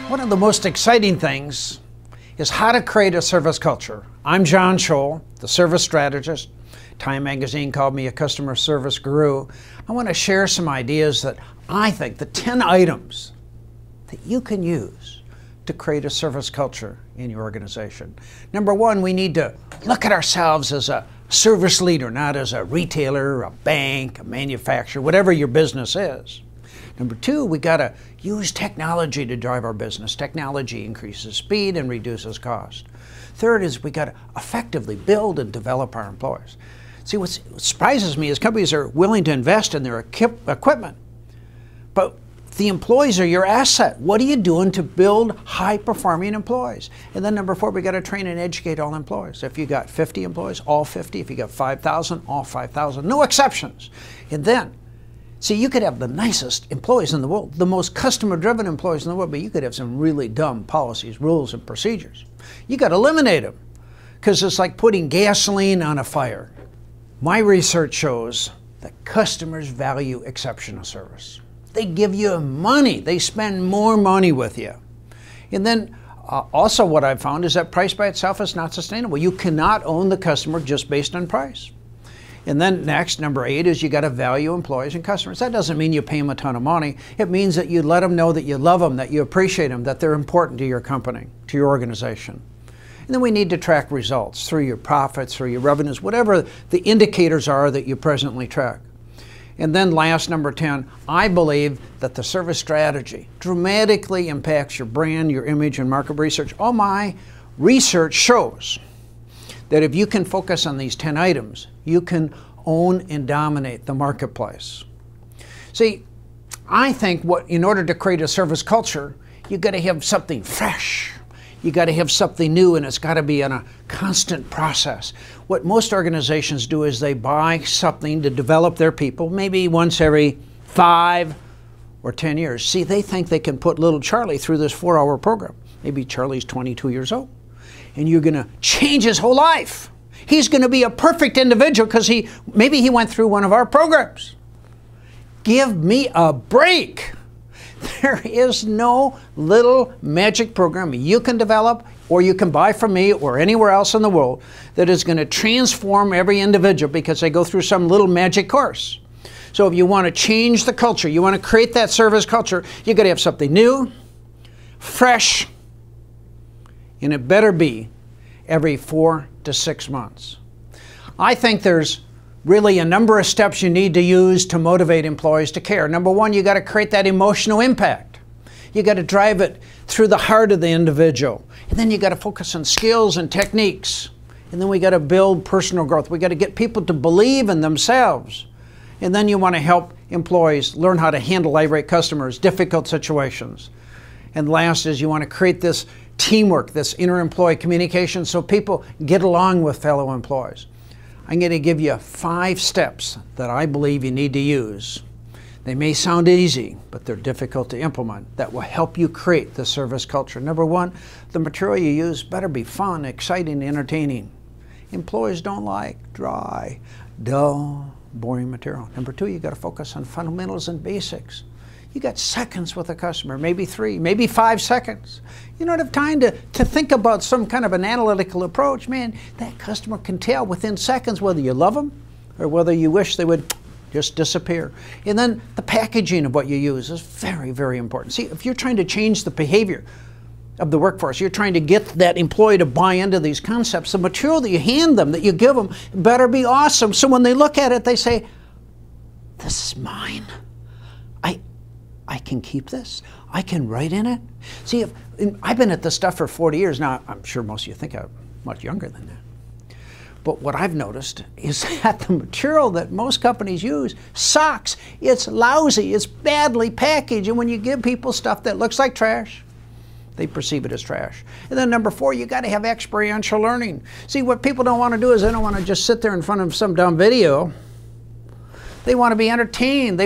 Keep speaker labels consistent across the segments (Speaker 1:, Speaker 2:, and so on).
Speaker 1: One of the most exciting things is how to create a service culture. I'm Tschohl, the service strategist. Time magazine called me a customer service guru. I want to share some ideas that I think, the 10 items that you can use to create a service culture in your organization. Number one, we need to look at ourselves as a service leader, not as a retailer, a bank, a manufacturer, whatever your business is. Number two, we got to use technology to drive our business. Technology increases speed and reduces cost. Third is we got to effectively build and develop our employees. See, what surprises me is companies are willing to invest in their equipment, but the employees are your asset. What are you doing to build high-performing employees? And then number four, we got to train and educate all employees. If you got 50 employees, all 50. If you got 5,000, all 5,000. No exceptions. And then, see, you could have the nicest employees in the world, the most customer-driven employees in the world, but you could have some really dumb policies, rules, and procedures. You got to eliminate them because it's like putting gasoline on a fire. My research shows that customers value exceptional service. They give you money. They spend more money with you. And then also what I've found is that price by itself is not sustainable. You cannot own the customer just based on price. And then next, number 8, is you got to value employees and customers. That doesn't mean you pay them a ton of money. It means that you let them know that you love them, that you appreciate them, that they're important to your company, to your organization. And then we need to track results through your profits, through your revenues, whatever the indicators are that you presently track. And then last, number 10, I believe that the service strategy dramatically impacts your brand, your image, and market research. All my research shows that if you can focus on these 10 items, you can own and dominate the marketplace. See, I think in order to create a service culture, you've got to have something fresh. You got to have something new, and it's got to be on a constant process. What most organizations do is they buy something to develop their people, maybe once every 5 or 10 years. See, they think they can put little Charlie through this 4-hour program. Maybe Charlie's 22 years old, and you're going to change his whole life. He's going to be a perfect individual because maybe he went through one of our programs. Give me a break. There is no little magic program you can develop or you can buy from me or anywhere else in the world that is going to transform every individual because they go through some little magic course. So if you want to change the culture, you want to create that service culture, you got to have something new, fresh, and it better be every 4 to 6 months. I think there's really a number of steps you need to use to motivate employees to care. Number one, you got to create that emotional impact. You got to drive it through the heart of the individual. And then you got to focus on skills and techniques. And then we got to build personal growth. We got to get people to believe in themselves. And then you want to help employees learn how to handle irate customers, difficult situations. And last is you want to create this teamwork, this inter-employee communication so people get along with fellow employees. I'm going to give you 5 steps that I believe you need to use. They may sound easy, but they're difficult to implement that will help you create the service culture. Number 1, the material you use better be fun, exciting, entertaining. Employees don't like dry, dull, boring material. Number 2, you got to focus on fundamentals and basics. You got seconds with a customer, maybe 3, maybe 5 seconds. You don't have time to think about some kind of an analytical approach. Man, that customer can tell within seconds whether you love them or whether you wish they would just disappear. And then the packaging of what you use is very, very important. See, if you're trying to change the behavior of the workforce, you're trying to get that employee to buy into these concepts, the material that you hand them, that you give them, better be awesome. So when they look at it, they say, this is mine. I can keep this. I can write in it. See, I've been at this stuff for 40 years. Now, I'm sure most of you think I'm much younger than that. But what I've noticed is that the material that most companies use sucks. It's lousy. It's badly packaged. And when you give people stuff that looks like trash, they perceive it as trash. And then number 4, you got to have experiential learning. See, what people don't want to do is they don't want to just sit there in front of some dumb video. They want to be entertained.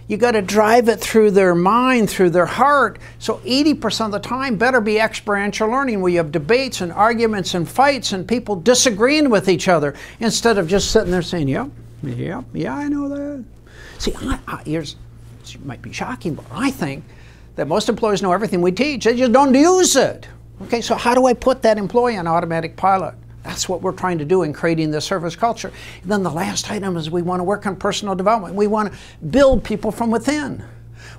Speaker 1: You got to drive it through their mind, through their heart. So 80% of the time better be experiential learning where you have debates and arguments and fights and people disagreeing with each other instead of just sitting there saying, yep, yeah, I know that. See, it might be shocking, but I think that most employees know everything we teach. They just don't use it. Okay, so how do I put that employee on automatic pilot? That's what we're trying to do in creating the service culture. And then the last item is we want to work on personal development. We want to build people from within.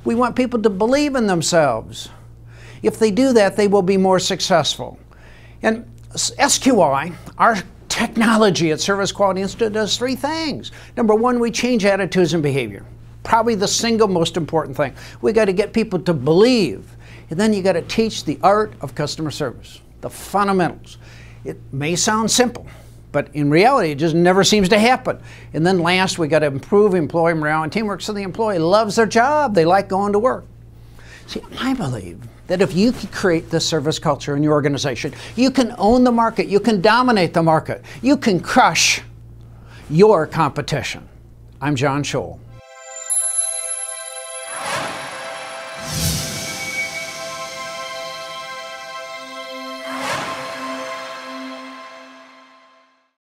Speaker 1: We want people to believe in themselves. If they do that, they will be more successful. And SQI, our technology at Service Quality Institute, does three things. Number one, we change attitudes and behavior. Probably the single most important thing. We got to get people to believe. And then you got to teach the art of customer service, the fundamentals. It may sound simple, but in reality, it just never seems to happen. And then last, we got to improve employee morale and teamwork so the employee loves their job. They like going to work. See, I believe that if you can create this service culture in your organization, you can own the market, you can dominate the market, you can crush your competition. I'm John Tschohl.